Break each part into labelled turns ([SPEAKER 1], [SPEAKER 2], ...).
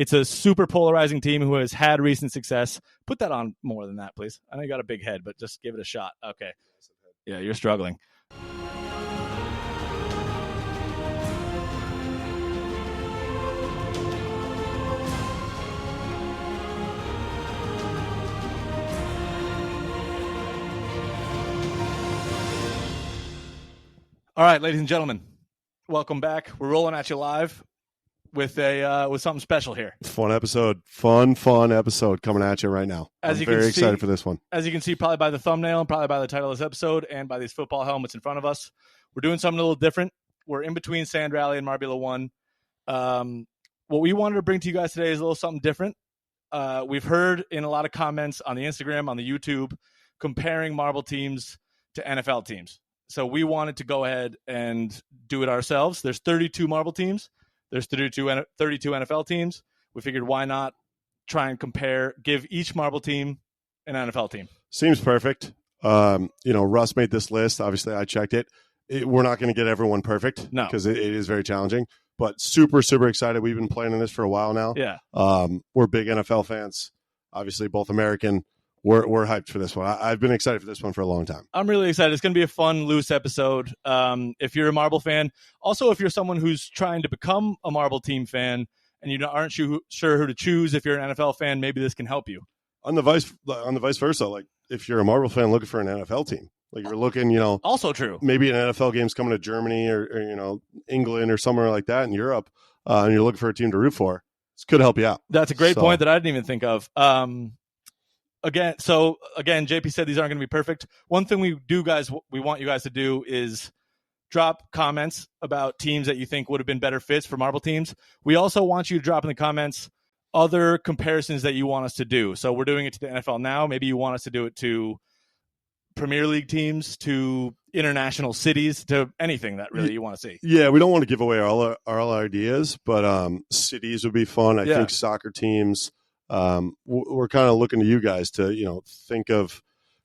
[SPEAKER 1] It's a super polarizing team who has had recent success. Put that on more than that, please. I know you got a big head, but just give it a shot. Okay. Yeah, you're struggling. All right, ladies and gentlemen, welcome back. We're rolling at you live with something special here.
[SPEAKER 2] Fun episode coming at you right now. I'm very excited for this one.
[SPEAKER 1] As you can see, probably by the thumbnail and probably by the title of this episode and by these football helmets in front of us, we're doing something a little different. We're in between Sand Rally and Marbula 1. What we wanted to bring to you guys today is a little something different. We've heard in a lot of comments on the Instagram, on the YouTube, comparing Marble teams to NFL teams. So we wanted to go ahead and do it ourselves. There's 32 Marble teams. There's 32 NFL teams. We figured why not try and compare, give each Marble team an NFL team.
[SPEAKER 2] Seems perfect. Russ made this list. Obviously, I checked it. We're not going to get everyone perfect because it is very challenging, but super, super excited. We've been planning this for a while now.
[SPEAKER 1] Yeah.
[SPEAKER 2] We're big NFL fans, obviously both American. We're hyped for this one. I've been excited for this one for a long time.
[SPEAKER 1] I'm really excited. It's going to be a fun, loose episode. If you're a Marble fan, also if you're someone who's trying to become a Marble team fan and you aren't sure who to choose, if you're an NFL fan, maybe this can help you.
[SPEAKER 2] On the vice versa, like if you're a Marble fan looking for an NFL team, like you're looking,
[SPEAKER 1] also true.
[SPEAKER 2] Maybe an NFL game's coming to Germany or England or somewhere like that in Europe, and you're looking for a team to root for. This could help you out.
[SPEAKER 1] That's a great point that I didn't even think of. Again, JP said these aren't going to be perfect. One thing we want you guys to do is drop comments about teams that you think would have been better fits for Marble teams. We also want you to drop in the comments other comparisons that you want us to do. So we're doing it to the NFL now. Maybe you want us to do it to Premier League teams, to international cities, to anything that really you want to see.
[SPEAKER 2] Yeah, we don't want to give away all our ideas, but cities would be fun. I think soccer teams. We're kind of looking to you guys to, think of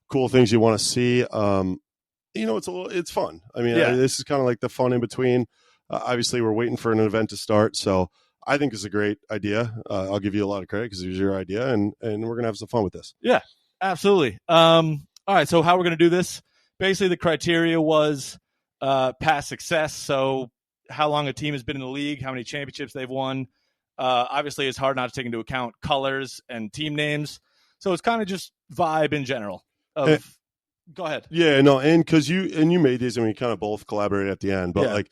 [SPEAKER 2] cool things you want to see. It's fun. I mean, this is kind of like the fun in between. Obviously, we're waiting for an event to start. So I think it's a great idea. I'll give you a lot of credit because it was your idea, and we're going to have some fun with this.
[SPEAKER 1] Yeah, absolutely. All right, so how we're going to do this, basically the criteria was past success. So how long a team has been in the league, how many championships they've won. Obviously, it's hard not to take into account colors and team names. So it's kind of just vibe in general. Go ahead.
[SPEAKER 2] Yeah, no, and because you made these and we kind of both collaborated at the end. But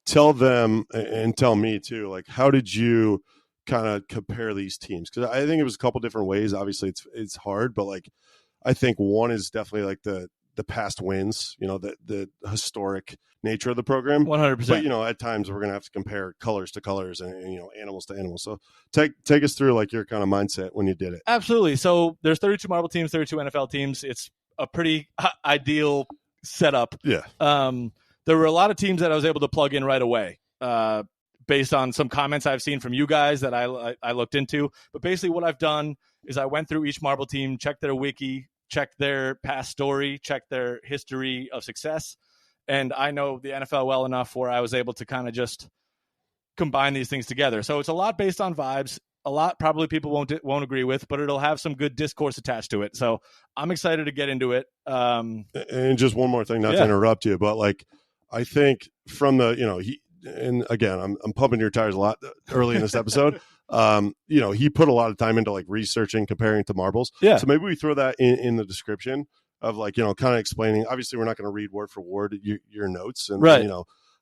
[SPEAKER 2] tell them and tell me too, like how did you kind of compare these teams? Because I think it was a couple different ways. Obviously, it's hard, but like I think one is definitely like the past wins, the historic nature of the program.
[SPEAKER 1] 100%.
[SPEAKER 2] But, at times we're going to have to compare colors to colors and animals to animals. So take us through like your kind of mindset when you did it.
[SPEAKER 1] Absolutely. So there's 32 Marble teams, 32 NFL teams. It's a pretty ideal setup.
[SPEAKER 2] Yeah.
[SPEAKER 1] There were a lot of teams that I was able to plug in right away based on some comments I've seen from you guys that I looked into. But basically what I've done is I went through each Marble team, checked their wiki, checked their past story, checked their history of success. And I know the NFL well enough where I was able to kind of just combine these things together. So it's a lot based on vibes, a lot probably people won't agree with, but it'll have some good discourse attached to it. So I'm excited to get into it. And
[SPEAKER 2] just one more thing, not to interrupt you, but like, I think from the, and again, I'm pumping your tires a lot early in this episode. He put a lot of time into like researching, comparing to marbles.
[SPEAKER 1] Yeah.
[SPEAKER 2] So maybe we throw that in the description of like, kind of explaining. Obviously, we're not going to read word for word your notes, and
[SPEAKER 1] right.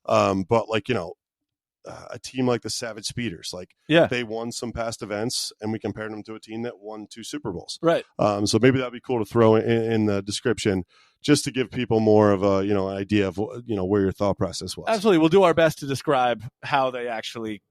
[SPEAKER 2] But like a team like the Savage Speeders, like they won some past events, and we compared them to a team that won 2 Super Bowls.
[SPEAKER 1] Right.
[SPEAKER 2] So maybe that'd be cool to throw in the description, just to give people more of a an idea of where your thought process was.
[SPEAKER 1] Absolutely, we'll do our best to describe how they actually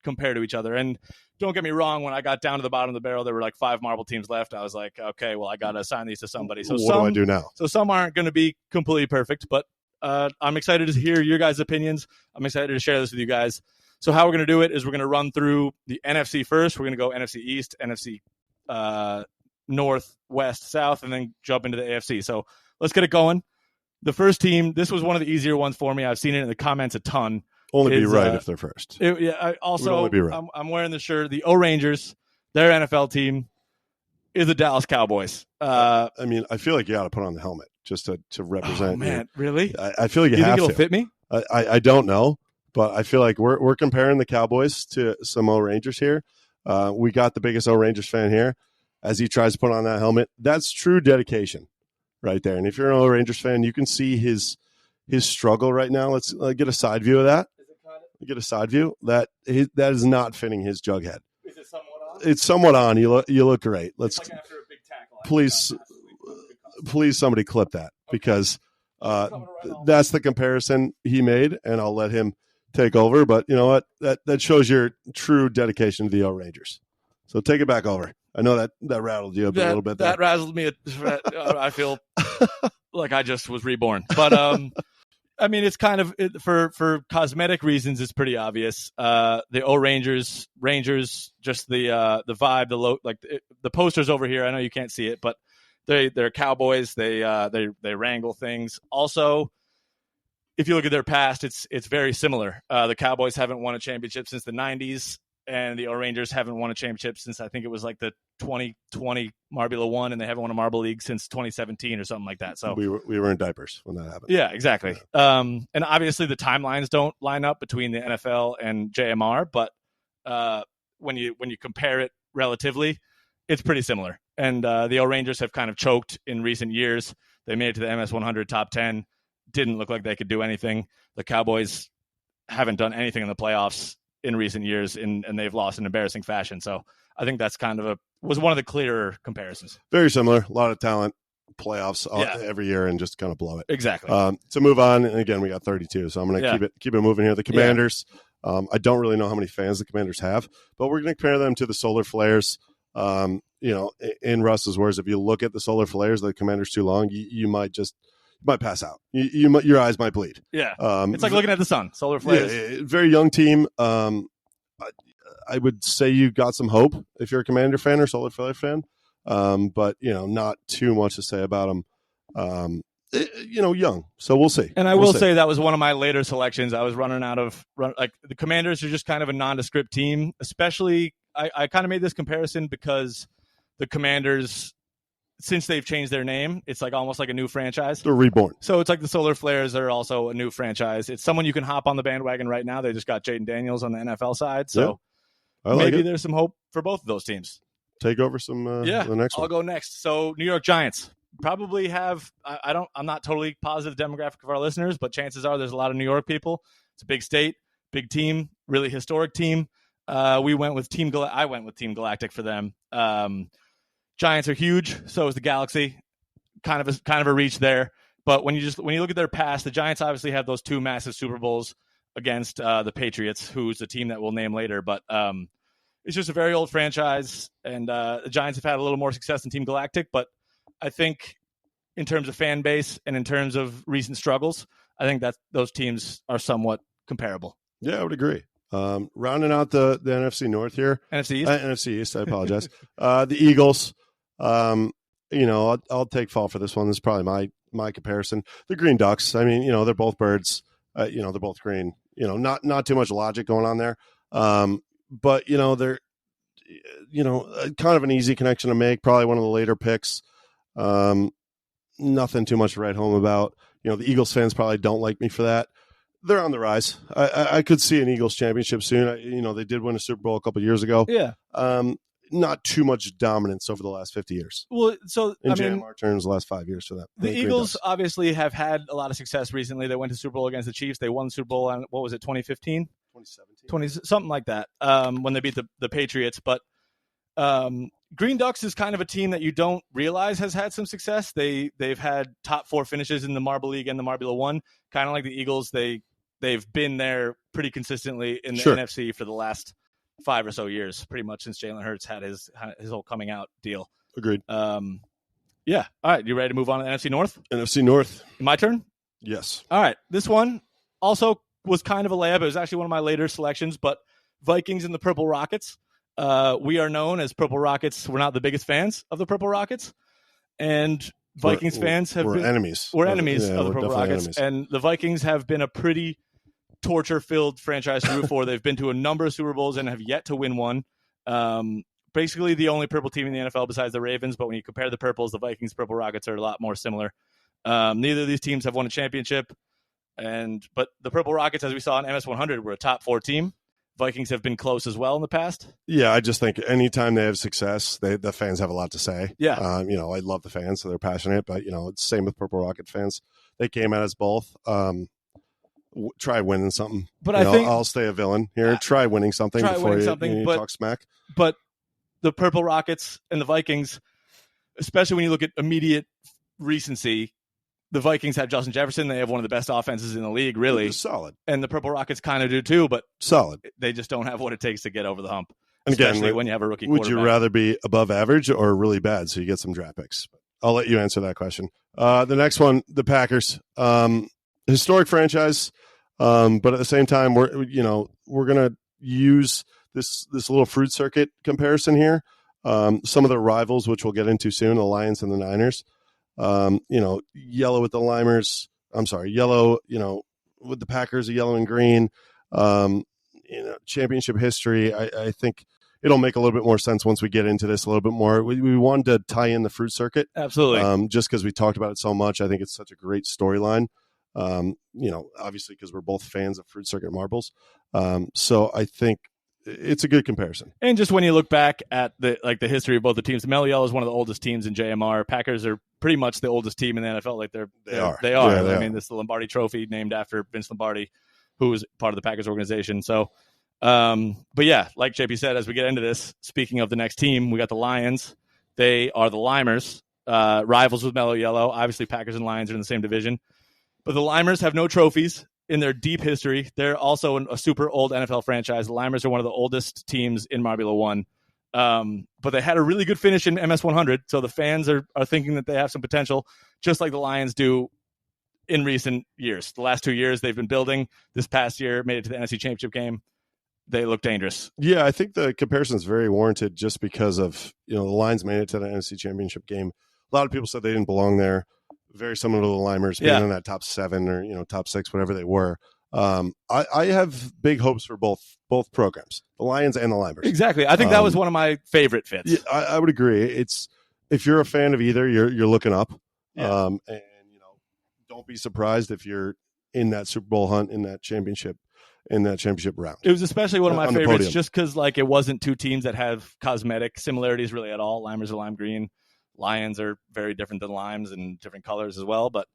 [SPEAKER 1] compare to each other. And don't get me wrong, when I got down to the bottom of the barrel, there were like 5 Marble teams left. I was like, okay, well, I got to assign these to somebody. So
[SPEAKER 2] what do I do now?
[SPEAKER 1] So some aren't going to be completely perfect, but I'm excited to hear your guys' opinions. I'm excited to share this with you guys. So how we're going to do it is we're going to run through the NFC first. We're going to go NFC East, NFC North, West, South, and then jump into the AFC. So let's get it going. The first team, this was one of the easier ones for me. I've seen it in the comments a ton.
[SPEAKER 2] only be right if they're first.
[SPEAKER 1] I'm wearing the shirt. The O-Rangers, their NFL team, is the Dallas Cowboys.
[SPEAKER 2] I mean, I feel like you got to put on the helmet just to represent.
[SPEAKER 1] Oh, man, really?
[SPEAKER 2] I feel like you have
[SPEAKER 1] think it'll
[SPEAKER 2] to.
[SPEAKER 1] Fit me?
[SPEAKER 2] I don't know, but I feel like we're comparing the Cowboys to some O-Rangers here. We got the biggest O-Rangers fan here as he tries to put on that helmet. That's true dedication right there. And if you're an O-Rangers fan, you can see his struggle right now. Let's get a side view of that. Get a side view. That is not fitting his jug head.
[SPEAKER 1] Is it somewhat on?
[SPEAKER 2] It's somewhat on. You look great. Let's
[SPEAKER 1] like after a big tackle.
[SPEAKER 2] Please somebody clip that because that's the comparison he made, and I'll let him take over. But you know what? That shows your true dedication to the O-Rangers. So take it back over. I know that rattled you a little bit. That
[SPEAKER 1] razzled me. I feel like I just was reborn. But I mean, it's kind of for cosmetic reasons. It's pretty obvious. The Rangers, just the vibe, the posters over here. I know you can't see it, but they're Cowboys. They wrangle things. Also, if you look at their past, it's very similar. The Cowboys haven't won a championship since the 90s, and the Rangers haven't won a championship since I think it was like the 2020 Marbula One, and they haven't won a Marble League since 2017 or something like that. So
[SPEAKER 2] we were in diapers when that happened.
[SPEAKER 1] Yeah, exactly. And obviously the timelines don't line up between the NFL and JMR, but when you compare it relatively, it's pretty similar. And the Rangers have kind of choked in recent years. They made it to the MS 100 top 10. Didn't look like they could do anything. The Cowboys haven't done anything in the playoffs in recent years, and they've lost in embarrassing fashion. So I think that's was one of the clearer comparisons.
[SPEAKER 2] Very similar. A lot of talent, playoffs every year, and just kind of blow it.
[SPEAKER 1] Exactly.
[SPEAKER 2] To move on, and again, we got 32, so I'm going to keep it moving here. The Commanders. I don't really know how many fans the Commanders have, but we're going to compare them to the Solar Flares. In Russ's words, if you look at the Solar Flares, the Commanders too long, you might pass out. Your eyes might bleed.
[SPEAKER 1] Yeah. It's like looking at the sun. Solar Flares.
[SPEAKER 2] Yeah, very young team. I would say you got some hope if you're a Commander fan or Solar Flare fan. But not too much to say about them. Young. So we'll see.
[SPEAKER 1] And I will say that was one of my later selections. I was running out of the Commanders are just kind of a nondescript team, especially I kind of made this comparison because the Commanders, since they've changed their name, it's like almost like a new franchise.
[SPEAKER 2] They're reborn.
[SPEAKER 1] So it's like the Solar Flares are also a new franchise. It's someone you can hop on the bandwagon right now. They just got Jaden Daniels on the NFL side. So maybe there's some hope for both of those teams.
[SPEAKER 2] Take over some the next one.
[SPEAKER 1] I'll go next. So New York Giants probably have I'm not totally positive demographic of our listeners, but chances are there's a lot of New York people. It's a big state, big team, really historic team. I went with Team Galactic for them. Giants are huge, so is the Galaxy. Kind of a reach there. But when you look at their past, the Giants obviously have those two massive Super Bowls against the Patriots, who's a team that we'll name later. But it's just a very old franchise, and the Giants have had a little more success than Team Galactic. But I think in terms of fan base and in terms of recent struggles, I think that those teams are somewhat comparable.
[SPEAKER 2] Yeah, I would agree. Rounding out the NFC North here.
[SPEAKER 1] NFC East?
[SPEAKER 2] NFC East, I apologize. The Eagles, I'll take fall for this one. This is probably my comparison. The Green Ducks, I mean, they're both birds. They're both green. Not too much logic going on there. But, they're, kind of an easy connection to make. Probably one of the later picks. Nothing too much to write home about. The Eagles fans probably don't like me for that. They're on the rise. I could see an Eagles championship soon. They did win a Super Bowl a couple years ago.
[SPEAKER 1] Yeah.
[SPEAKER 2] Not too much dominance over the last 50 years.
[SPEAKER 1] Well, so
[SPEAKER 2] in JMR terms, the last 5 years for that.
[SPEAKER 1] The Eagles obviously have had a lot of success recently. They went to Super Bowl against the Chiefs. They won the Super Bowl on, what was it, 2015?
[SPEAKER 2] 2017.
[SPEAKER 1] Something like that, when they beat the Patriots. But Green Ducks is kind of a team that you don't realize has had some success. They've had top 4 finishes in the Marble League and the Marbula One. Kind of like the Eagles, they've been there pretty consistently in the NFC for the last 5 or so years, pretty much since Jalen Hurts had his whole coming out deal.
[SPEAKER 2] Agreed.
[SPEAKER 1] Yeah. All right. You ready to move on to the NFC North?
[SPEAKER 2] NFC North.
[SPEAKER 1] My turn?
[SPEAKER 2] Yes.
[SPEAKER 1] All right. This one also was kind of a layup. It was actually one of my later selections, but Vikings and the Purple Rockets. We are known as Purple Rockets. We're not the biggest fans of the Purple Rockets. And Vikings fans have been
[SPEAKER 2] enemies.
[SPEAKER 1] We're enemies of the Purple Rockets. Enemies. And the Vikings have been a pretty torture-filled franchise to root for. They've been to a number of Super Bowls and have yet to win one. Basically the only purple team in the NFL besides the Ravens, but when you compare the purples, the Vikings, Purple Rockets are a lot more similar. Neither of these teams have won a championship, but the Purple Rockets, as we saw in MS 100, were a top 4 team. Vikings have been close as well in the past.
[SPEAKER 2] Yeah, I just think anytime they have success, the fans have a lot to say.
[SPEAKER 1] Yeah.
[SPEAKER 2] I love the fans, so they're passionate, but, it's the same with Purple Rocket fans. They came at us both. Try winning something.
[SPEAKER 1] But I think
[SPEAKER 2] I'll stay a villain here. Try winning something before you talk smack.
[SPEAKER 1] But the Purple Rockets and the Vikings, especially when you look at immediate recency, the Vikings have Justin Jefferson. They have one of the best offenses in the league, really.
[SPEAKER 2] Solid.
[SPEAKER 1] And the Purple Rockets kind of do too, but
[SPEAKER 2] solid.
[SPEAKER 1] They just don't have what it takes to get over the hump,
[SPEAKER 2] and
[SPEAKER 1] especially
[SPEAKER 2] again,
[SPEAKER 1] when you have a rookie quarterback.
[SPEAKER 2] Would you rather be above average or really bad so you get some draft picks? I'll let you answer that question. The next one, the Packers. Historic franchise, but at the same time, we're going to use this little fruit circuit comparison here. Some of the rivals, which we'll get into soon, the Lions and the Niners. Yellow with the Limers. I'm sorry, yellow, with the Packers, yellow and green. Championship history. I think it'll make a little bit more sense once we get into this a little bit more. We wanted to tie in the fruit circuit.
[SPEAKER 1] Absolutely.
[SPEAKER 2] Just because we talked about it so much. I think it's such a great storyline. Obviously because we're both fans of fruit circuit marbles. So I think it's a good comparison. And
[SPEAKER 1] just when you look back at the history of both the teams, Mellow Yellow is one of the oldest teams in JMR. Packers are pretty much the oldest team in the NFL. They are. Yeah, I mean, this is the Lombardi Trophy named after Vince Lombardi, who was part of the Packers organization. So, but yeah, like JP said, as we get into this, speaking of the next team, we got the Lions. They are the Limers, rivals with Mellow Yellow. Obviously, Packers and Lions are in the same division. But the Limers have no trophies in their deep history. They're also a super old NFL franchise. The Limers are one of the oldest teams in Marbula 1. But they had a really good finish in MS 100, so the fans are thinking that they have some potential, just like the Lions do in recent years. The last 2 years they've been building. This past year made it to the NFC Championship game. They look dangerous. Yeah, I think the comparison is very warranted just because of, the Lions made it to the NFC Championship game. A lot of people said they didn't belong there. Very similar to the Limers being in that top 7 or top 6, whatever they were. I have big hopes for both programs, the Lions and the Limers. Exactly. I think that was one of my favorite fits. Yeah, I would agree. It's if you're a fan of either, you're looking up. Yeah. And don't be surprised if you're in that Super Bowl hunt in that championship round. It was especially one of my favorites just because it wasn't two teams that have cosmetic similarities really at all. Limers are lime green. Lions are very different than Limes and different colors as well. But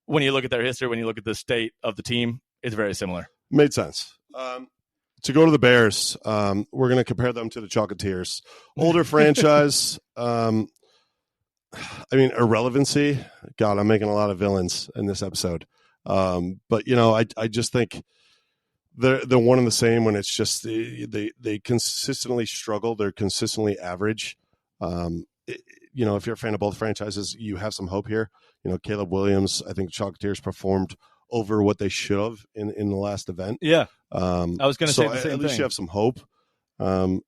[SPEAKER 1] when you look at their history, when you look at the state of the team, it's very similar. Made sense. To go to the Bears, we're going to compare them to the Chocolatiers. Older franchise. Irrelevancy. God, I'm making a lot of villains in this episode. But, I just think they're one and the same when it's just they consistently struggle. They're consistently average. If you're a fan of both franchises, you have some hope here. Caleb Williams, I think Chocolatiers performed over what they should have in the last event. Yeah. I was going to say the same thing. At least you have some hope. And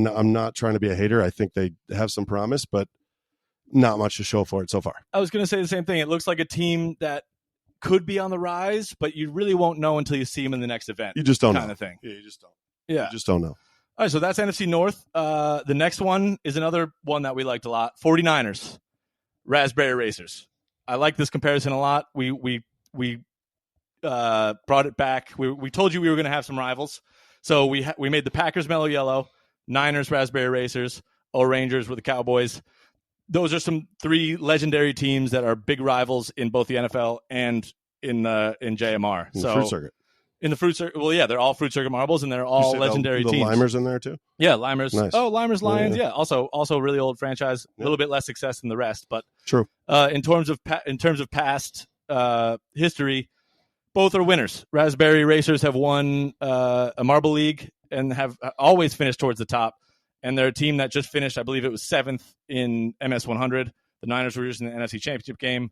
[SPEAKER 1] I'm not trying to be a hater. I think they have some promise, but not much to show for it so far. I was going to say the same thing. It looks like a team that could be on the rise, but you really won't know until you see them in the next event. You just don't know. Kind of thing. Yeah, you just don't. Yeah. You just don't know. All right, so that's NFC North. The next one is another one that we liked a lot. 49ers, Raspberry Racers. I like this comparison a lot. We brought it back. We told you we were going to have some rivals. So we made the Packers Mellow Yellow, Niners Raspberry Racers, Rangers with the Cowboys. Those are some 3 legendary teams that are big rivals in both the NFL and in JMR. In the fruit circuit. In the fruit circuit, well, yeah, they're all fruit circuit marbles, and they're all legendary teams. The Limers in there too. Yeah, Limers. Nice. Oh, Limers, Lions. Yeah. Also really old franchise. A little bit less success than the rest, but true. In terms of past history, both are winners. Raspberry Racers have won a Marble League and have always finished towards the top. And they're a team that just finished, I believe it was 7th in MS 100. The Niners were just in the NFC Championship game.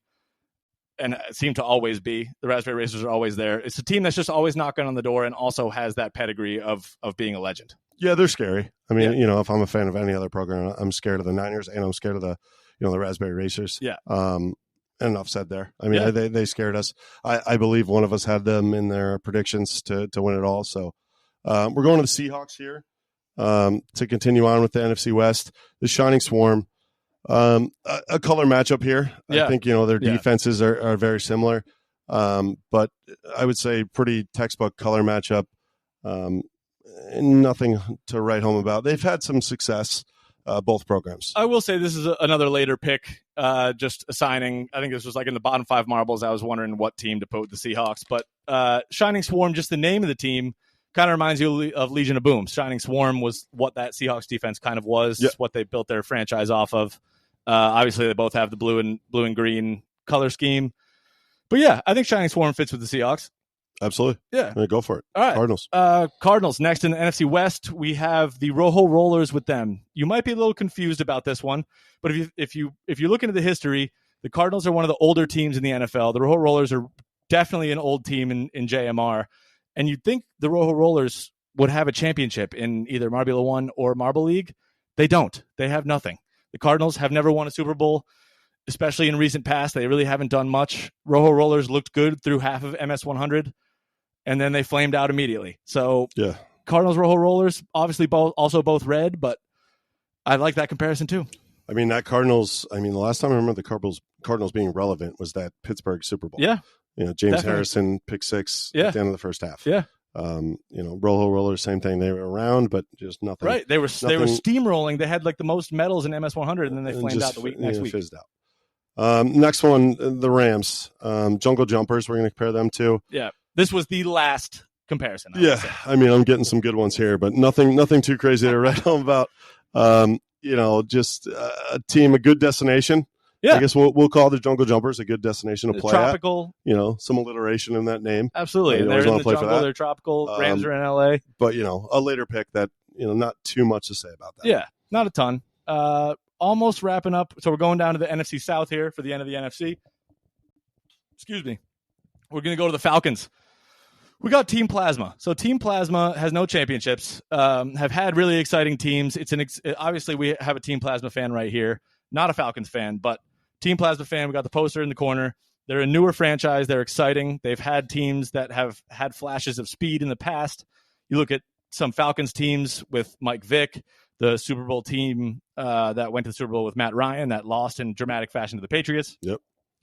[SPEAKER 1] And seem to always be. The Raspberry Racers are always there. It's a team that's just always knocking on the door and also has that pedigree of being a legend. Yeah, they're scary. I mean, if I'm a fan of any other program, I'm scared of the Niners and I'm scared of the Raspberry Racers. Yeah.
[SPEAKER 2] enough said there. I mean, they scared us. I believe one of us had them in their predictions to win it all. So we're going to the Seahawks here to continue on with the NFC West. The Shining Swarm, a color matchup here. I think, their defenses are very similar. But I would say pretty textbook color matchup. Nothing to write home about. They've had some success, both programs.
[SPEAKER 1] I will say this is another later pick, just assigning. I think this was like in the bottom 5 marbles. I was wondering what team to put with the Seahawks. But Shining Swarm, just the name of the team, kind of reminds you of Legion of Boom. Shining Swarm was what that Seahawks defense kind of was, what they built their franchise off of. Obviously, they both have the blue and green color scheme. But yeah, I think Shining Swarm fits with the Seahawks.
[SPEAKER 2] Absolutely.
[SPEAKER 1] Yeah.
[SPEAKER 2] Go for it.
[SPEAKER 1] All right.
[SPEAKER 2] Cardinals.
[SPEAKER 1] Cardinals. Next in the NFC West, we have the Rojo Rollers with them. You might be a little confused about this one, but if you look into the history, the Cardinals are one of the older teams in the NFL. The Rojo Rollers are definitely an old team in JMR. And you'd think the Rojo Rollers would have a championship in either Marbula 1 or Marble League. They don't. They have nothing. The Cardinals have never won a Super Bowl, especially in recent past. They really haven't done much. Rojo Rollers looked good through half of MS 100, and then they flamed out immediately. So Cardinals, Rojo Rollers, obviously both red, but I like that comparison too.
[SPEAKER 2] I mean, the last time I remember the Cardinals being relevant was that Pittsburgh Super Bowl.
[SPEAKER 1] Yeah.
[SPEAKER 2] James
[SPEAKER 1] Definitely.
[SPEAKER 2] Harrison, pick 6 at the end of the first half.
[SPEAKER 1] Yeah.
[SPEAKER 2] Rojo Rollers, same thing. They were around, but just nothing.
[SPEAKER 1] Right. They were steamrolling. They had like the most medals in MS 100, and then they flamed out next week.
[SPEAKER 2] Fizzed out. Next one, the Rams. Jungle Jumpers, we're going to compare them to.
[SPEAKER 1] Yeah. This was the last comparison.
[SPEAKER 2] I mean, I'm getting some good ones here, but nothing too crazy to write home about. Just a team, a good destination. Yeah. I guess we'll call the Jungle Jumpers a good destination to play
[SPEAKER 1] tropical,
[SPEAKER 2] at. Some alliteration in that name.
[SPEAKER 1] Absolutely. They're in the jungle. They're tropical. Rams are in LA.
[SPEAKER 2] But, a later pick that, not too much to say about that.
[SPEAKER 1] Yeah, not a ton. Almost wrapping up. So we're going down to the NFC South here for the end of the NFC. Excuse me. We're going to go to the Falcons. We got Team Plasma. So Team Plasma has no championships, have had really exciting teams. Obviously we have a Team Plasma fan right here. Not a Falcons fan, but Team Plasma fan. We got the poster in the corner. They're a newer franchise. They're exciting. They've had teams that have had flashes of speed in the past. You look at some Falcons teams with Mike Vick, the Super Bowl team that went to the Super Bowl with Matt Ryan that lost in dramatic fashion to the Patriots.
[SPEAKER 2] Yep.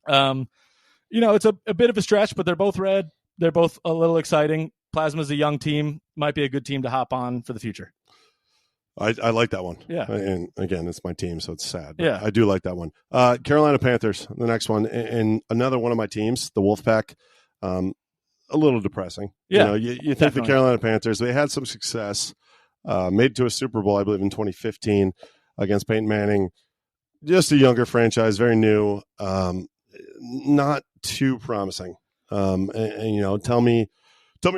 [SPEAKER 1] It's a bit of a stretch, but they're both red. They're both a little exciting. Plasma's a young team. Might be a good team to hop on for the future.
[SPEAKER 2] I like that one.
[SPEAKER 1] Yeah.
[SPEAKER 2] And again, it's my team, so it's sad.
[SPEAKER 1] Yeah.
[SPEAKER 2] I do like that one. Carolina Panthers, the next one. And another one of my teams, the Wolfpack. A little depressing.
[SPEAKER 1] Yeah.
[SPEAKER 2] You think definitely. The Carolina Panthers, they had some success, made it to a Super Bowl, I believe, in 2015 against Peyton Manning. Just a younger franchise, very new, not too promising. Tell me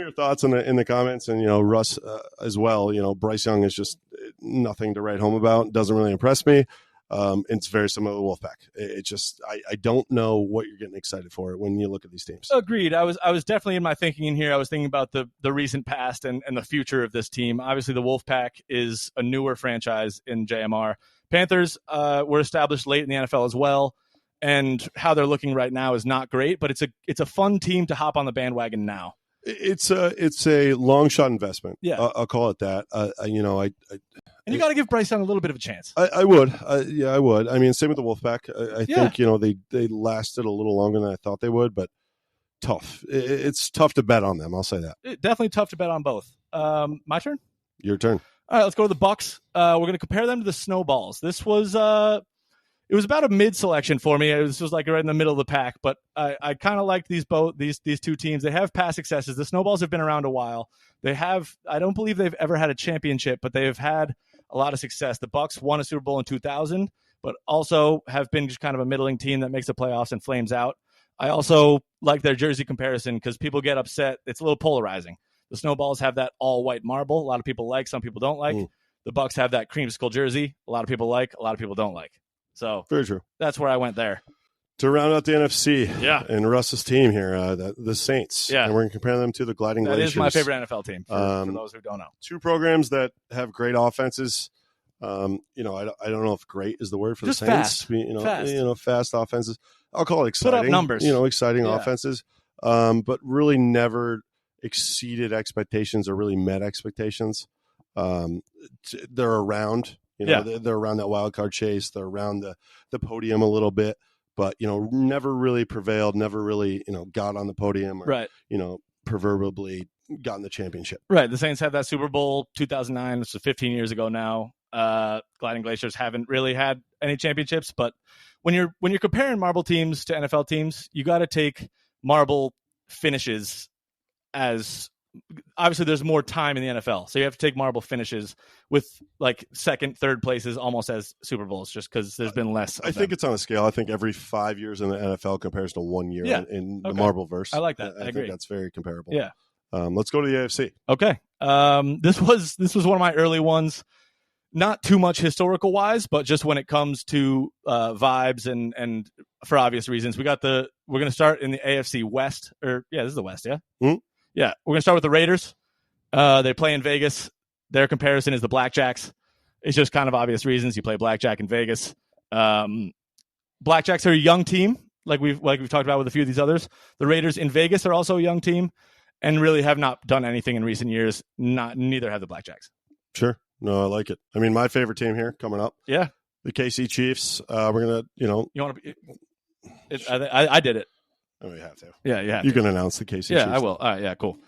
[SPEAKER 2] your thoughts in the comments, and Russ as well. Bryce Young is just nothing to write home about. Doesn't really impress me. It's very similar to the Wolfpack. It just I don't know what you're getting excited for when you look at these teams.
[SPEAKER 1] Agreed. I was definitely in my thinking in here. I was thinking about the recent past and the future of this team. Obviously, the Wolfpack is a newer franchise in JMR. Panthers were established late in the NFL as well, and how they're looking right now is not great. But it's a fun team to hop on the bandwagon now.
[SPEAKER 2] It's a long shot investment.
[SPEAKER 1] Yeah,
[SPEAKER 2] I'll call it that.
[SPEAKER 1] And you got to give Bryce Young a little bit of a chance.
[SPEAKER 2] I would. I would. I mean, same with the Wolfpack. I think they lasted a little longer than I thought they would, but tough. It's tough to bet on them. I'll say that.
[SPEAKER 1] Definitely tough to bet on both. My turn.
[SPEAKER 2] Your turn.
[SPEAKER 1] All right, let's go to the Bucks. We're going to compare them to the Snowballs. This was it was about a mid selection for me. It was just like right in the middle of the pack, but I kind of liked these two teams. They have past successes. The Snowballs have been around a while. I don't believe they've ever had a championship, but they have had a lot of success. The Bucks won a Super Bowl in 2000, but also have been just kind of a middling team that makes the playoffs and flames out. I also like their jersey comparison because people get upset. It's a little polarizing. The Snowballs have that all white marble. A lot of people like, some people don't like. The Bucks have that creamsicle jersey. A lot of people like, a lot of people don't like. So
[SPEAKER 2] very true. That's
[SPEAKER 1] where I went there.
[SPEAKER 2] To round out the NFC, and Russ's team here, the Saints.
[SPEAKER 1] Yeah.
[SPEAKER 2] And we're going to compare them to the Gliding Glaciers.
[SPEAKER 1] That is my favorite NFL team, for those who don't know.
[SPEAKER 2] Two programs that have great offenses. You know, I don't know if great is the word for
[SPEAKER 1] just
[SPEAKER 2] the Saints.
[SPEAKER 1] Fast.
[SPEAKER 2] Fast offenses. I'll call it exciting.
[SPEAKER 1] Put up numbers.
[SPEAKER 2] You know, exciting offenses, but really never exceeded expectations or really met expectations. They're around. You know, they're around that wild card chase. They're around the podium a little bit, but, you know, never really prevailed, never really, you know, got on the podium or, you know, proverbially gotten the championship.
[SPEAKER 1] Right. The Saints had that Super Bowl 2009, which was 15 years ago now. Gliding Glaciers haven't really had any championships, but when you're comparing marble teams to NFL teams, you got to take marble finishes as obviously there's more time in the NFL. So you have to take marble finishes with like second, third places almost as Super Bowls just because there's been less.
[SPEAKER 2] I think it's on a scale. I think every 5 years in the NFL compares to 1 year in the marble verse.
[SPEAKER 1] I like that.
[SPEAKER 2] I
[SPEAKER 1] agree.
[SPEAKER 2] think that's very comparable.
[SPEAKER 1] Yeah.
[SPEAKER 2] Let's go to the AFC.
[SPEAKER 1] Okay. This was one of my early ones. Not too much historical wise, but just when it comes to vibes and for obvious reasons, we're going to start in the AFC West this is the West. Yeah.
[SPEAKER 2] Mm-hmm.
[SPEAKER 1] Yeah. We're going to start with the Raiders. They play in Vegas. Their comparison is the Blackjacks. It's just kind of obvious reasons. You play blackjack in Vegas. Blackjacks are a young team. Like we've talked about with a few of these others. The Raiders in Vegas are also a young team and really have not done anything in recent years. Neither have the Blackjacks.
[SPEAKER 2] Sure. No, I like it. I mean, my favorite team here coming up.
[SPEAKER 1] Yeah.
[SPEAKER 2] The KC Chiefs. We're going to, you want
[SPEAKER 1] to be. I did it.
[SPEAKER 2] Oh, you have to.
[SPEAKER 1] Yeah, you have
[SPEAKER 2] You can announce the KC Chiefs.
[SPEAKER 1] Yeah, I will. All right, yeah, cool.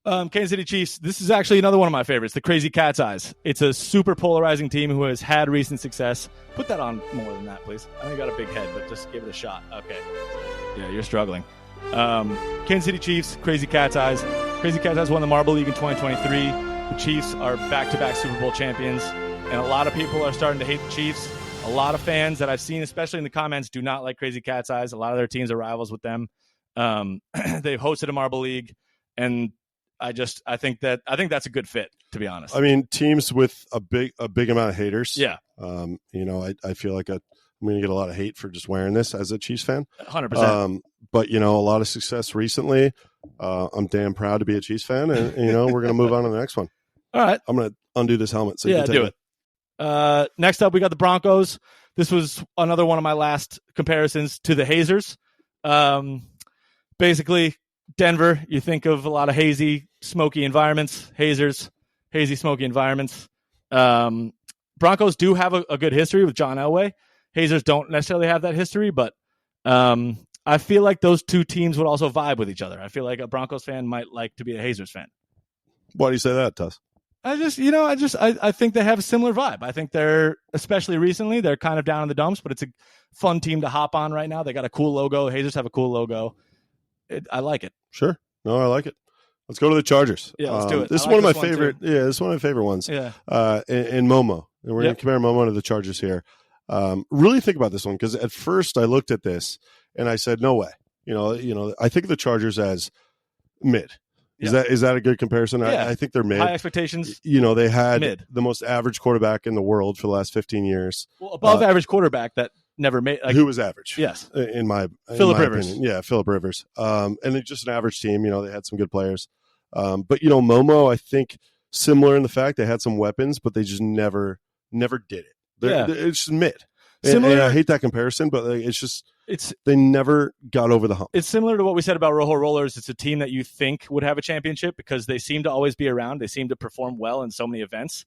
[SPEAKER 1] Kansas City Chiefs. This is actually another one of my favorites, the Crazy Cat's Eyes. It's a super polarizing team who has had recent success. Put that on more than that, please. I know you got a big head, but just give it a shot. Okay. Yeah, you're struggling. Kansas City Chiefs, Crazy Cat's Eyes. Crazy Cat's Eyes won the Marble League in 2023. The Chiefs are back-to-back Super Bowl champions, and a lot of people are starting to hate the Chiefs. A lot of fans that I've seen, especially in the comments, do not like Crazy Cat's Eyes. A lot of their teams are rivals with them. They've hosted a Marble League, and I think that's a good fit, to be honest.
[SPEAKER 2] I mean, teams with a big amount of haters.
[SPEAKER 1] Yeah.
[SPEAKER 2] I feel like I'm going to get a lot of hate for just wearing this as a Chiefs fan.
[SPEAKER 1] 100%.
[SPEAKER 2] But, you know, a lot of success recently. I'm damn proud to be a Chiefs fan, and you know, we're going to move on to the next one.
[SPEAKER 1] All right.
[SPEAKER 2] I'm going to undo this helmet. So you can
[SPEAKER 1] do it. Next up, we got the Broncos. This was another one of my last comparisons to the Hazers. Basically, Denver, you think of a lot of hazy, smoky environments. Hazers, hazy, smoky environments. Broncos do have a good history with John Elway. Hazers don't necessarily have that history, but I feel like those two teams would also vibe with each other. I feel like a Broncos fan might like to be a Hazers fan.
[SPEAKER 2] Why do you say that, Tuss?
[SPEAKER 1] I think they have a similar vibe. I think they're, especially recently, they're kind of down in the dumps, but it's a fun team to hop on right now. They got a cool logo. Hazers have a cool logo. I like it.
[SPEAKER 2] Sure. No, I like it. Let's go to the Chargers.
[SPEAKER 1] Yeah, let's do it.
[SPEAKER 2] This is one of my favorite. Yeah, this is one of my favorite ones.
[SPEAKER 1] Yeah.
[SPEAKER 2] In Momo, and we're going to compare Momo to the Chargers here. Really think about this one, because at first I looked at this and I said, no way. You know, I think of the Chargers as mid. Is that a good comparison?
[SPEAKER 1] Yeah.
[SPEAKER 2] I think they're mid.
[SPEAKER 1] High expectations.
[SPEAKER 2] You know, they had the most average quarterback in the world for the last 15 years.
[SPEAKER 1] Well, above average quarterback that never made.
[SPEAKER 2] Who was average?
[SPEAKER 1] Yes.
[SPEAKER 2] In my
[SPEAKER 1] Rivers.
[SPEAKER 2] opinion. Yeah, Phillip Rivers. And it's just an average team. You know, they had some good players. But, you know, Momo, I think similar in the fact they had some weapons, but they just never did it. It's just mid. And I hate that comparison, but it's just they never got over the hump.
[SPEAKER 1] It's similar to what we said about Rojo Rollers. It's a team that you think would have a championship because they seem to always be around. They seem to perform well in so many events,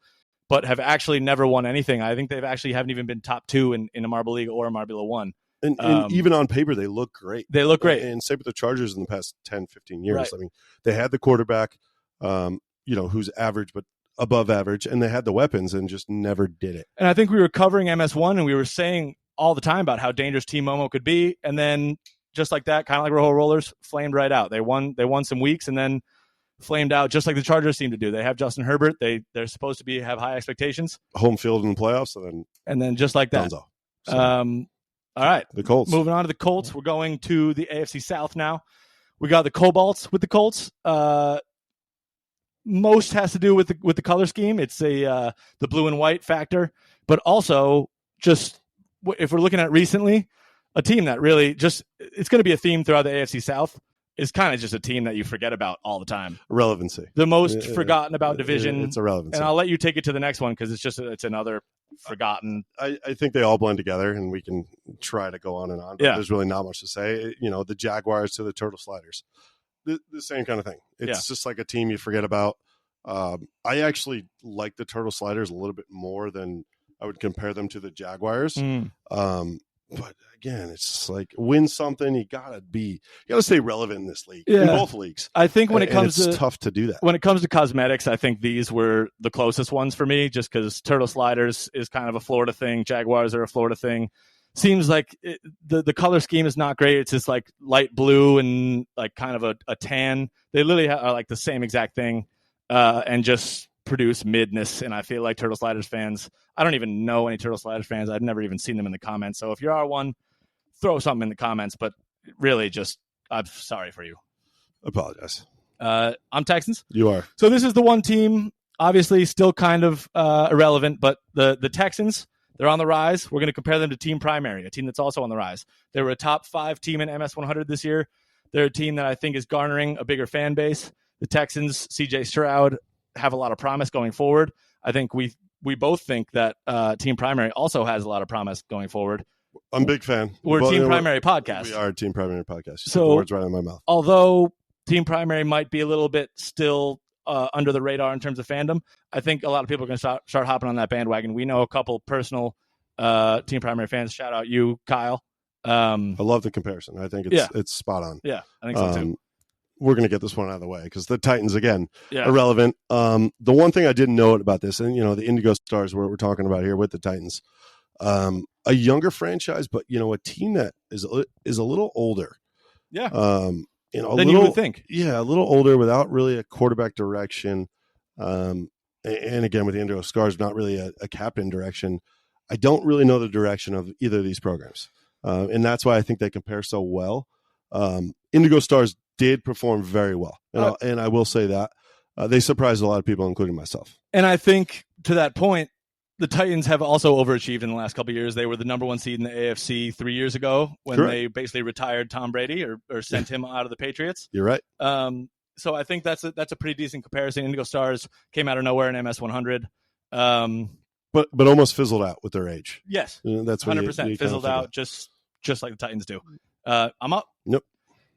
[SPEAKER 1] but have actually never won anything. I think they've actually haven't even been top two in a Marble League or a Marble One.
[SPEAKER 2] And even on paper, they look great.
[SPEAKER 1] They look great.
[SPEAKER 2] And same with the Chargers in the past 10, 15 years.
[SPEAKER 1] Right.
[SPEAKER 2] I mean, they had the quarterback, who's average, but above average, and they had the weapons and just never did it.
[SPEAKER 1] And I think we were covering MS1 and we were saying all the time about how dangerous Team Momo could be. And then just like that, kind of like Rojo Rollers, flamed right out. They won some weeks and then flamed out just like the Chargers seem to do. They have Justin Herbert. They're supposed to have high expectations.
[SPEAKER 2] Home field in the playoffs.
[SPEAKER 1] And then just like that.
[SPEAKER 2] So,
[SPEAKER 1] all right.
[SPEAKER 2] The Colts.
[SPEAKER 1] Moving on to the Colts. We're going to the AFC South now. We got the Cobalts with the Colts. Most has to do with the color scheme. It's the blue and white factor, but also just if we're looking at recently, a team that really it's going to be a theme throughout the AFC South is kind of just a team that you forget about all the time.
[SPEAKER 2] Relevancy.
[SPEAKER 1] The most forgotten about division.
[SPEAKER 2] It's irrelevancy.
[SPEAKER 1] And I'll let you take it to the next one because it's another forgotten.
[SPEAKER 2] I think they all blend together, and we can try to go on and on. But there's really not much to say. The Jaguars to the Turtle Sliders, the same kind of thing. It's just like a team you forget about. I actually like the Turtle Sliders a little bit more than I would compare them to the Jaguars. But again, it's just like win something. You gotta stay relevant in this league, in both leagues.
[SPEAKER 1] I think when it comes
[SPEAKER 2] it's tough to do that.
[SPEAKER 1] When it comes to cosmetics, I think these were the closest ones for me, just because Turtle Sliders is kind of a Florida thing. Jaguars are a Florida thing. Seems like the color scheme is not great. It's just like light blue and like kind of a tan. They literally are like the same exact thing, and just produce midness. And I feel like Turtle Sliders fans, I don't even know any Turtle Sliders fans. I've never even seen them in the comments. So if you are one, throw something in the comments. But really, I'm sorry for you.
[SPEAKER 2] Apologize.
[SPEAKER 1] I'm Texans.
[SPEAKER 2] You are.
[SPEAKER 1] So this is the one team, obviously still kind of irrelevant, but the Texans, they're on the rise. We're going to compare them to Team Primary, a team that's also on the rise. They were a top 5 team in MS 100 this year. They're a team that I think is garnering a bigger fan base. The Texans, CJ Stroud, have a lot of promise going forward. I think we both think that Team Primary also has a lot of promise going forward.
[SPEAKER 2] I'm a big fan.
[SPEAKER 1] We're a Team Primary podcast.
[SPEAKER 2] We are a Team Primary podcast. You
[SPEAKER 1] so
[SPEAKER 2] took the words right out of my mouth.
[SPEAKER 1] Although Team Primary might be a little bit still under the radar in terms of fandom, I think a lot of people are going to start hopping on that bandwagon. We know a couple personal Team Primary fans. Shout out you, Kyle.
[SPEAKER 2] I love the comparison. I think it's spot on.
[SPEAKER 1] Yeah, I think so too.
[SPEAKER 2] We're going to get this one out of the way because the Titans, again, irrelevant. The one thing I didn't know about this, and, the Indigo Stars we're talking about here with the Titans, a younger franchise, but, a team that is a little older.
[SPEAKER 1] Yeah.
[SPEAKER 2] Than
[SPEAKER 1] you would think.
[SPEAKER 2] Yeah, a little older without really a quarterback direction. And again, with the Indigo Stars, not really a captain direction. I don't really know the direction of either of these programs. And that's why I think they compare so well. Indigo Stars did perform very well. And I will say that. They surprised a lot of people, including myself.
[SPEAKER 1] And I think to that point, the Titans have also overachieved in the last couple of years. They were the number 1 seed in the AFC 3 years ago when they basically retired Tom Brady or sent him out of the Patriots.
[SPEAKER 2] You're right.
[SPEAKER 1] So I think that's a pretty decent comparison. Indigo Stars came out of nowhere in MS 100.
[SPEAKER 2] But almost fizzled out with their age.
[SPEAKER 1] Yes.
[SPEAKER 2] That's
[SPEAKER 1] 100% fizzled out, just like the Titans do. I'm up.
[SPEAKER 2] Nope.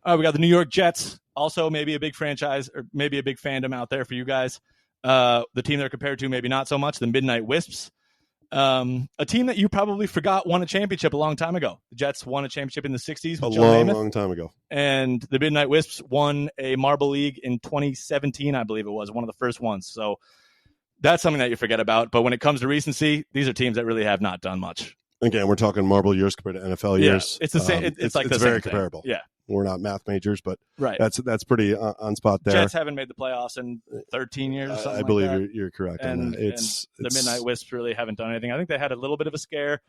[SPEAKER 1] All right, we got the New York Jets, also maybe a big franchise or maybe a big fandom out there for you guys. The team they're compared to, maybe not so much, the Midnight Wisps. A team that you probably forgot won a championship a long time ago. The Jets won a championship in the 60s with Joe Namath.
[SPEAKER 2] Long time ago.
[SPEAKER 1] And the Midnight Wisps won a Marble League in 2017, I believe it was, one of the first ones. So that's something that you forget about. But when it comes to recency, these are teams that really have not done much.
[SPEAKER 2] Again, we're talking Marble years compared to NFL years.
[SPEAKER 1] It's the same. It's like the
[SPEAKER 2] very
[SPEAKER 1] same
[SPEAKER 2] comparable.
[SPEAKER 1] Thing. Yeah.
[SPEAKER 2] We're not math majors, but
[SPEAKER 1] right.
[SPEAKER 2] That's pretty on spot there.
[SPEAKER 1] Jets haven't made the playoffs in 13 years or something
[SPEAKER 2] I believe
[SPEAKER 1] like that.
[SPEAKER 2] You're correct
[SPEAKER 1] and,
[SPEAKER 2] on that.
[SPEAKER 1] And the Midnight Wisps really haven't done anything. I think they had a little bit of a scare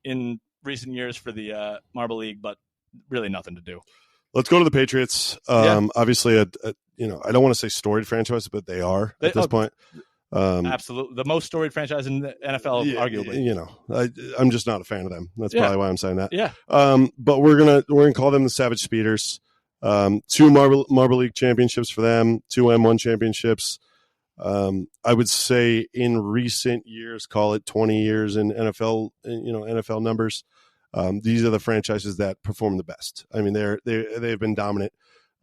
[SPEAKER 1] in recent years for the Marble League, but really nothing to do.
[SPEAKER 2] Let's go to the Patriots. Obviously, I don't want to say storied franchise, but they are at this point.
[SPEAKER 1] Absolutely. The most storied franchise in the NFL, arguably.
[SPEAKER 2] I'm just not a fan of them. That's probably why I'm saying that.
[SPEAKER 1] Yeah.
[SPEAKER 2] But we're gonna call them the Savage Speeders. 2 Marble League championships for them, 2 M1 championships. I wowould say in recent years, call it 20 years in NFL numbers. These are the franchises that perform the best. I mean, they've been dominant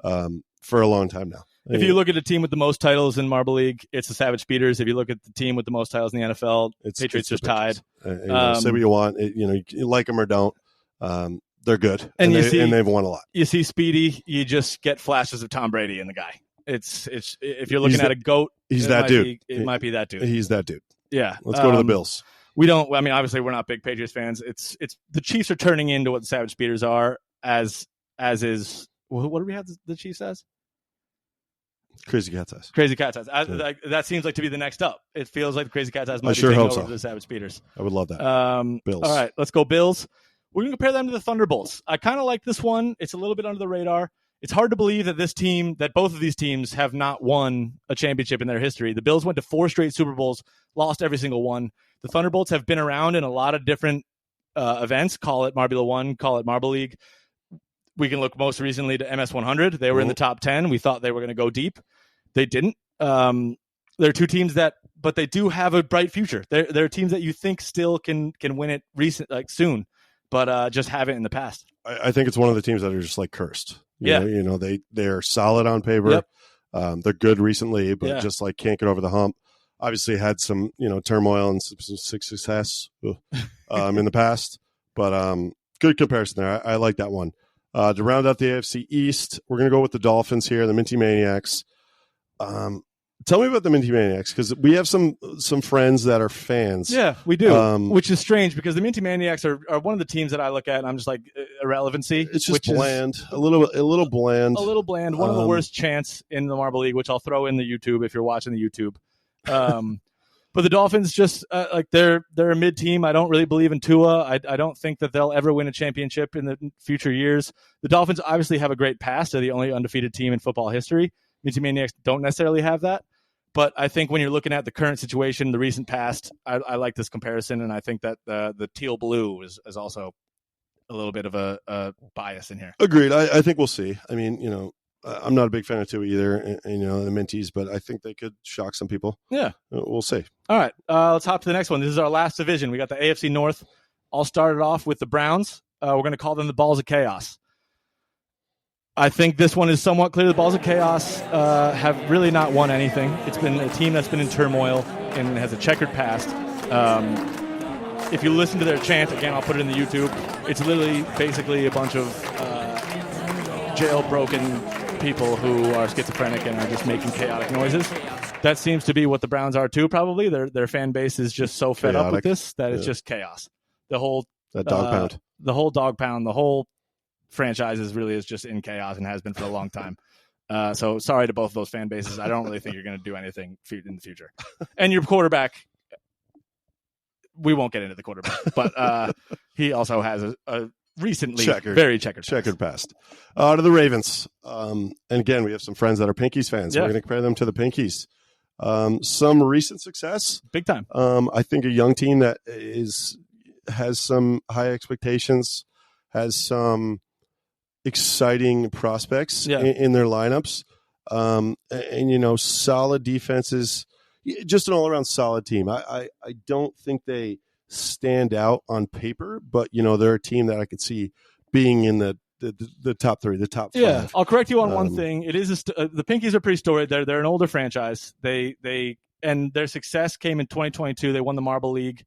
[SPEAKER 2] for a long time now.
[SPEAKER 1] If you look at the team with the most titles in Marble League, it's the Savage Speeders. If you look at the team with the most titles in the NFL, Patriots just tied.
[SPEAKER 2] Say what you want. You like them or don't. They're good, and they've won a lot.
[SPEAKER 1] You see Speedy, you just get flashes of Tom Brady in the guy. It's if you're looking at a GOAT,
[SPEAKER 2] he's that dude.
[SPEAKER 1] It might be that dude.
[SPEAKER 2] He's that dude.
[SPEAKER 1] Yeah.
[SPEAKER 2] Let's go to the Bills.
[SPEAKER 1] We don't. I mean, obviously, we're not big Patriots fans. It's the Chiefs are turning into what the Savage Speeders are, as is. What do we have the Chiefs as?
[SPEAKER 2] Crazy Cat's Eyes.
[SPEAKER 1] Crazy Cat's Eyes. That seems like to be the next up. It feels like the Crazy Cat's Eyes might be
[SPEAKER 2] taking
[SPEAKER 1] over
[SPEAKER 2] so.
[SPEAKER 1] to the Savage Speeders.
[SPEAKER 2] I would love that. Bills.
[SPEAKER 1] All right, let's go Bills. We're going to compare them to the Thunderbolts. I kind of like this one. It's a little bit under the radar. It's hard to believe that both of these teams have not won a championship in their history. The Bills went to 4 straight Super Bowls, lost every single one. The Thunderbolts have been around in a lot of different events. Call it Marble 1, call it Marble League. We can look most recently to MS 100. They were in the top 10. We thought they were going to go deep. They didn't. The they're two teams but they do have a bright future. They're teams that you think still can win it soon, but just haven't in the past.
[SPEAKER 2] I think it's one of the teams that are just like cursed. You know, they're solid on paper.
[SPEAKER 1] Yep.
[SPEAKER 2] They're good recently, but just like can't get over the hump. Obviously had some, turmoil and some success in the past, but good comparison there. I like that one. To round out the AFC East, we're going to go with the Dolphins here, the Minty Maniacs. Tell me about the Minty Maniacs, because we have some friends that are fans.
[SPEAKER 1] Yeah, we do, which is strange because the Minty Maniacs are one of the teams that I look at and I'm just like irrelevancy.
[SPEAKER 2] It's just bland, a little bland.
[SPEAKER 1] A little bland. One of the worst chants in the Marble League, which I'll throw in the YouTube if you're watching the YouTube. But the Dolphins just they're a mid team. I don't really believe in Tua. I don't think that they'll ever win a championship in the future years. The Dolphins obviously have a great past. They're the only undefeated team in football history. Minty Maniacs don't necessarily have that. But I think when you're looking at the current situation, the recent past, I like this comparison, and I think that the teal blue is also a little bit of a bias in here.
[SPEAKER 2] Agreed. I think we'll see. I mean, I'm not a big fan of Tua either, the Minties, but I think they could shock some people.
[SPEAKER 1] Yeah.
[SPEAKER 2] We'll see.
[SPEAKER 1] All right. Let's hop to the next one. This is our last division. We got the AFC North. All started off with the Browns. We're going to call them the Balls of Chaos. I think this one is somewhat clear. The Balls of Chaos have really not won anything. It's been a team that's been in turmoil and has a checkered past. If you listen to their chant, again, I'll put it in the YouTube, it's literally basically a bunch of jailbroken people who are schizophrenic and are just making chaotic noises. That seems to be what the Browns are too, probably. Their fan base is just so fed up with this that it's just chaos. The whole
[SPEAKER 2] dog pound.
[SPEAKER 1] The whole dog pound, the whole franchise is just in chaos and has been for a long time. So sorry to both of those fan bases. I don't really think you're going to do anything in the future. And your quarterback, we won't get into the quarterback, but he also has a recently very checkered past.
[SPEAKER 2] To the Ravens. And again, we have some friends that are Pinkies fans. Yeah. We're going to compare them to the Pinkies. Some recent success.
[SPEAKER 1] Big time.
[SPEAKER 2] I think a young team that has some high expectations, has some exciting prospects in their lineups, and solid defenses, just an all-around solid team. I don't think they stand out on paper, but they're a team that I could see being in the top three, the top five.
[SPEAKER 1] Yeah, I'll correct you on one thing. It is the Pinkies are pretty storied. They're an older franchise. And their success came in 2022. They won the Marble League.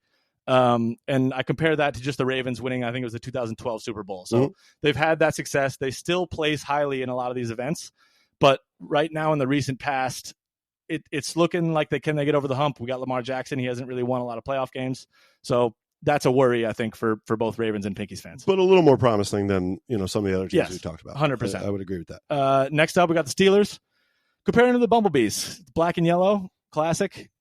[SPEAKER 1] And I compare that to just the Ravens winning, I think it was the 2012 Super Bowl. So they've had that success. They still place highly in a lot of these events, but right now in the recent past, it's looking like they get over the hump. We got Lamar Jackson. He hasn't really won a lot of playoff games. So that's a worry, I think, for both Ravens and Pinkies fans.
[SPEAKER 2] But a little more promising than, some of the other teams we talked about.
[SPEAKER 1] 100%.
[SPEAKER 2] I would agree with that.
[SPEAKER 1] Next up, we got the Steelers. Comparing to the Bumblebees, black and yellow, classic.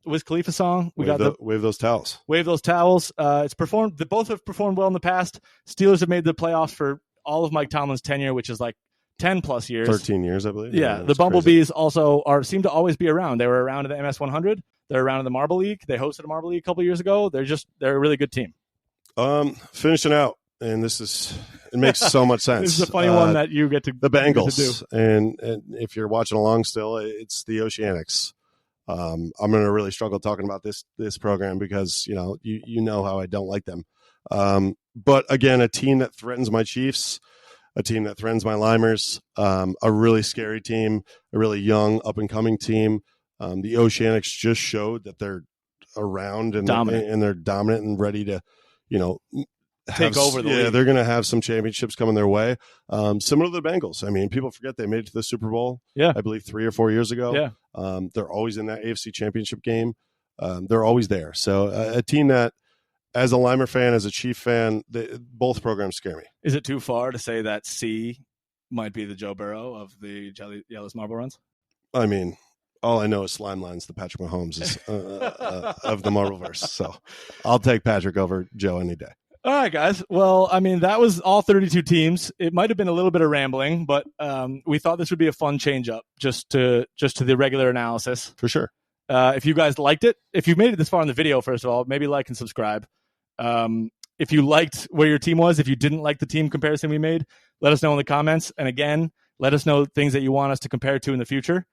[SPEAKER 1] Wiz Khalifa song. We got
[SPEAKER 2] Wave Those Towels.
[SPEAKER 1] Wave Those Towels. It's performed. Both have performed well in the past. Steelers have made the playoffs for all of Mike Tomlin's tenure, which is like 10 plus years.
[SPEAKER 2] 13 years, I believe.
[SPEAKER 1] Yeah. The Bumblebees also seem to always be around. They were around in the MS 100. They're around in the Marble League. They hosted a Marble League a couple years ago. They're a really good team.
[SPEAKER 2] Finishing out, and it makes so much sense.
[SPEAKER 1] This is a funny one that you get to
[SPEAKER 2] the Bengals, and if you're watching along still, it's the Oceanics. I'm going to really struggle talking about this program because you know how I don't like them. But again, a team that threatens my Chiefs, a team that threatens my Limers, a really scary team, a really young up and coming team. The Oceanics just showed that they're around and they're dominant and ready to,
[SPEAKER 1] take over the league.
[SPEAKER 2] They're going to have some championships coming their way. Similar to the Bengals. I mean, people forget they made it to the Super Bowl.
[SPEAKER 1] Yeah,
[SPEAKER 2] I believe 3 or 4 years ago.
[SPEAKER 1] Yeah,
[SPEAKER 2] they're always in that AFC Championship game. They're always there. So a team that, as a Limer fan, as a Chief fan, both programs scare me.
[SPEAKER 1] Is it too far to say that C might be the Joe Burrow of the Yellow's Marble Runs?
[SPEAKER 2] I mean, all I know is Slime Line's the Patrick Mahomes of the Marbleverse. So I'll take Patrick over Joe any day.
[SPEAKER 1] All right, guys. Well, I mean, that was all 32 teams. It might have been a little bit of rambling, but we thought this would be a fun change up just to the regular analysis.
[SPEAKER 2] For sure.
[SPEAKER 1] If you guys liked it, if you made it this far in the video, first of all, maybe like and subscribe. If you liked where your team was, if you didn't like the team comparison we made, let us know in the comments. And again, let us know things that you want us to compare to in the future.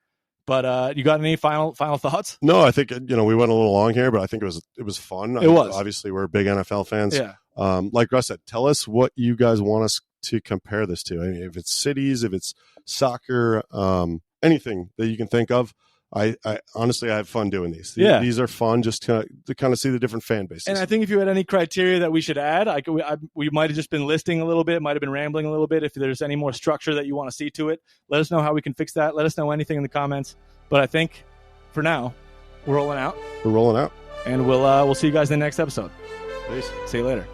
[SPEAKER 1] But you got any final thoughts?
[SPEAKER 2] No, I think we went a little long here, but I think it was fun.
[SPEAKER 1] It was.
[SPEAKER 2] Obviously, we're big NFL fans.
[SPEAKER 1] Yeah.
[SPEAKER 2] Like Russ said, tell us what you guys want us to compare this to. I mean, if it's cities, if it's soccer, anything that you can think of. I honestly, I have fun doing these. These are fun just to kind of see the different fan bases.
[SPEAKER 1] And I think if you had any criteria that we should add, we might have just been listing a little bit, might have been rambling a little bit. If there's any more structure that you want to see to it, let us know how we can fix that. Let us know anything in the comments. But I think for now, we're rolling out.
[SPEAKER 2] We're rolling out.
[SPEAKER 1] And we'll see you guys in the next episode.
[SPEAKER 2] Peace.
[SPEAKER 1] See you later.